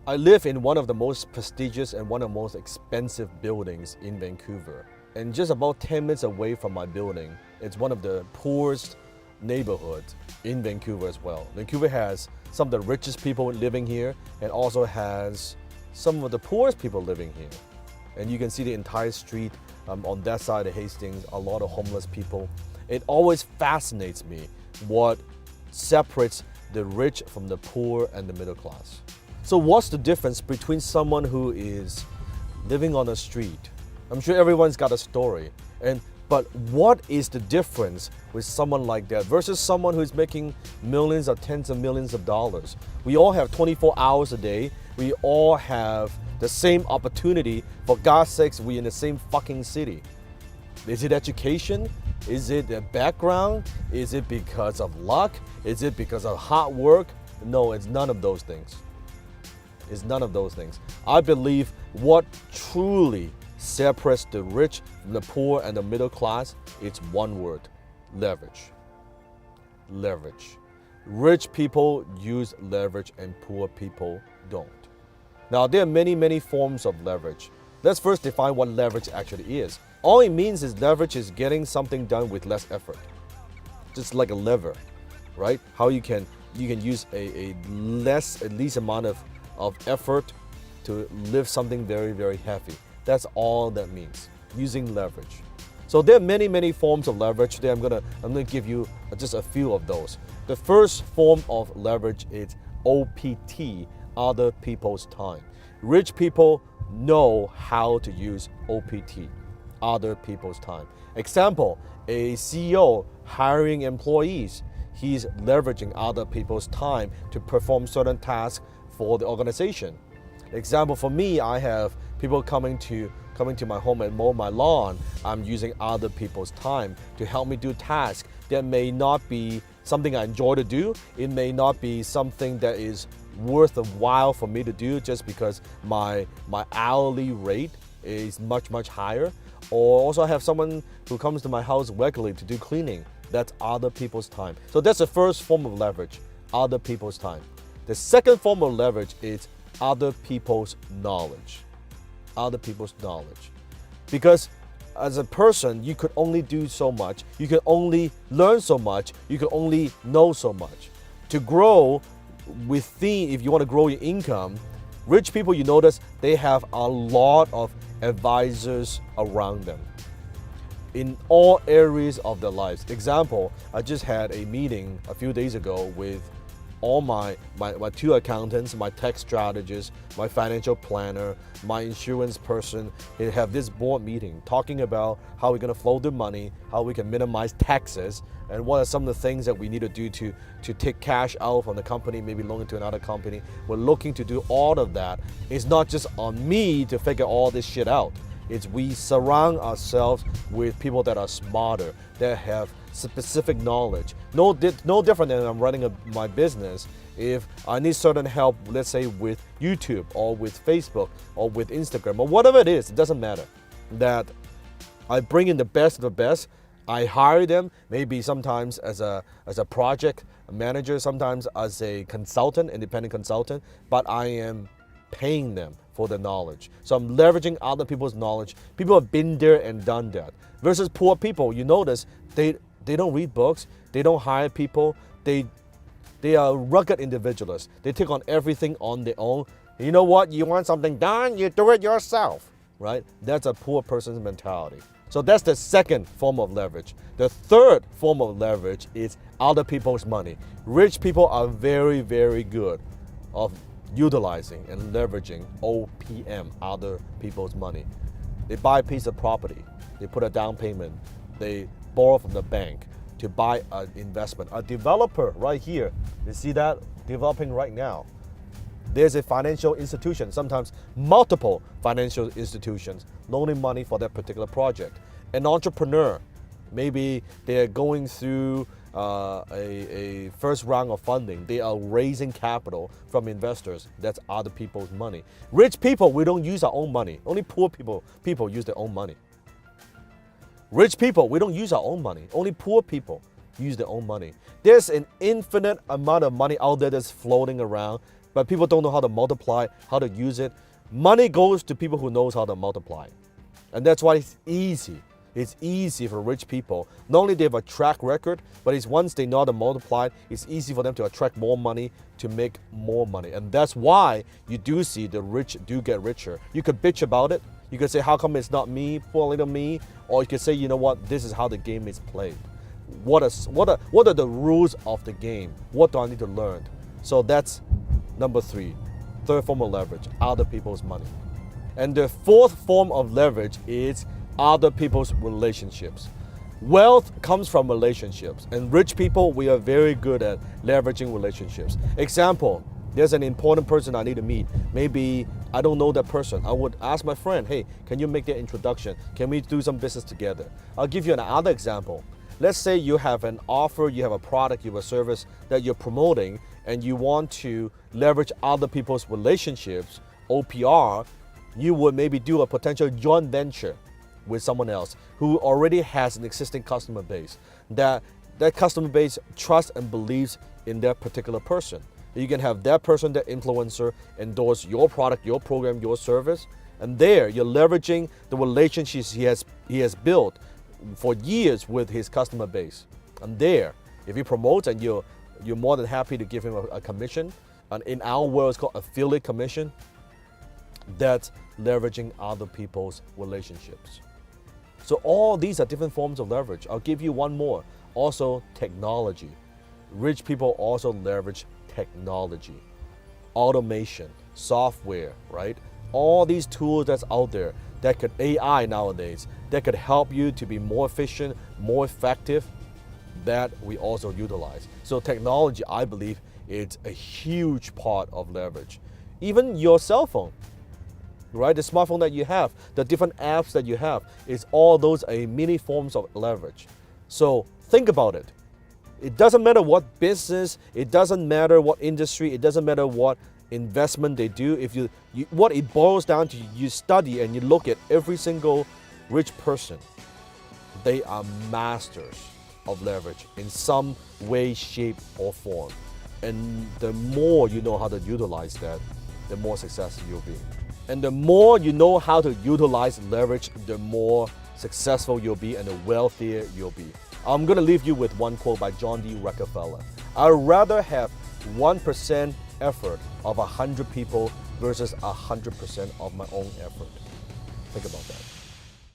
I live in one of the most prestigious and one of the most expensive buildings in Vancouver. And just about 10 minutes away from my building, it's one of the poorest neighborhoods in Vancouver as well. Vancouver has some of the richest people living here and also has some of the poorest people living here. And you can see the entire street on that side of Hastings, a lot of homeless people. It always fascinates me what separates the rich from the poor and the middle class. So what's the difference between someone who is living on the street? I'm sure everyone's got a story. But what is the difference with someone like that versus someone who's making millions or tens of millions of dollars? We all have 24 hours a day. We all have the same opportunity. For God's sakes, we're in the same fucking city. Is it education? Is it the background? Is it because of luck? Is it because of hard work? No, it's none of those things. It's none of those things. I believe what truly separates the rich from the poor and the middle class, it's one word: leverage. Leverage. Rich people use leverage and poor people don't. Now, there are many forms of leverage. Let's first define what leverage actually is. All it means is leverage is getting something done with less effort. Just like a lever, right? How you can use a least amount of effort to lift something very heavy. That's all that means, using leverage. So there are many forms of leverage. Today I'm gonna give you just a few of those. The first form of leverage is OPT, other people's time. Rich people know how to use OPT, other people's time. Example, a CEO hiring employees. He's leveraging other people's time to perform certain tasks for the organization. Example, for me, I have people coming to my home and mow my lawn. I'm using other people's time to help me do tasks that may not be something I enjoy to do. It may not be something that is worth a while for me to do just because my hourly rate is much higher. Or also I have someone who comes to my house regularly to do cleaning. That's other people's time. So that's the first form of leverage, other people's time. The second form of leverage is other people's knowledge. Other people's knowledge. Because as a person, you could only do so much. You can only learn so much. You can only know so much. To grow within, if you want to grow your income, rich people, you notice, they have a lot of advisors around them in all areas of their lives. Example, I just had a meeting a few days ago with all my two accountants, my tax strategist, my financial planner, my insurance person. They have this board meeting talking about how we're going to flow the money, how we can minimize taxes, and what are some of the things that we need to do to take cash out from the company, maybe loan it to another company. We're looking to do all of that. It's not just on me to figure all this shit out. It's we surround ourselves with people that are smarter, that have specific knowledge. No different than I'm running my business. If I need certain help, let's say with YouTube or with Facebook or with Instagram or whatever it is, it doesn't matter. That I bring in the best of the best. I hire them, maybe sometimes as a project manager, sometimes as a consultant, independent consultant, but I am paying them for the knowledge. So I'm leveraging other people's knowledge. People have been there and done that. Versus poor people, you notice they don't read books, they don't hire people, they are rugged individualists. They take on everything on their own. You know what? You want something done, you do it yourself, right? That's a poor person's mentality. So that's the second form of leverage. The third form of leverage is other people's money. Rich people are very good of utilizing and leveraging OPM, other people's money. They buy a piece of property, they put a down payment, they borrow from the bank to buy an investment. A developer right here, you see that developing right now. There's a financial institution, sometimes multiple financial institutions, loaning money for that particular project. An entrepreneur, maybe they're going through a first round of funding. They are raising capital from investors. That's other people's money. Rich people, we don't use our own money. Only poor people use their own money. Rich people, we don't use our own money. Only poor people use their own money. There's an infinite amount of money out there that's floating around. but people don't know how to multiply, how to use it. Money goes to people who knows how to multiply. And that's why it's easy. It's easy for rich people. Not only they have a track record, but it's once they know how to multiply, it's easy for them to attract more money, to make more money. And that's why you do see the rich do get richer. You could bitch about it. You could say, how come it's not me, poor little me? Or you could say, you know what, this is how the game is played. What are the rules of the game? What do I need to learn? So that's number 3. Third form of leverage, other people's money. And the fourth form of leverage is other people's relationships. Wealth comes from relationships, and rich people, we are very good at leveraging relationships. Example, there's an important person I need to meet. Maybe I don't know that person. I would ask my friend, hey, can you make that introduction? Can we do some business together? I'll give you another example. Let's say you have an offer, you have a product, you have a service that you're promoting, and you want to leverage other people's relationships, OPR. You would maybe do a potential joint venture with someone else who already has an existing customer base. That customer base trusts and believes in that particular person. You can have that person, that influencer, endorse your product, your program, your service, and there you're leveraging the relationships he has built for years with his customer base. And there, if he promotes and you're more than happy to give him a commission, and in our world it's called affiliate commission, that's leveraging other people's relationships. So all these are different forms of leverage. I'll give you one more. Also, technology. Rich people also leverage technology, automation, software, right? All these tools that's out there that could, AI nowadays, that could help you to be more efficient, more effective, that we also utilize. So technology, I believe, it's a huge part of leverage. Even your cell phone, right? The smartphone that you have, the different apps that you have, is all those are mini forms of leverage. So think about it. It doesn't matter what business, it doesn't matter what industry, it doesn't matter what investment they do. If you what it boils down to, you study and you look at every single rich person. They are masters of leverage in some way, shape, or form. And the more you know how to utilize that, the more successful you'll be. And the more you know how to utilize leverage, the more successful you'll be and the wealthier you'll be. I'm going to leave you with one quote by John D. Rockefeller. I'd rather have 1% effort of 100 people versus 100% of my own effort. Think about that.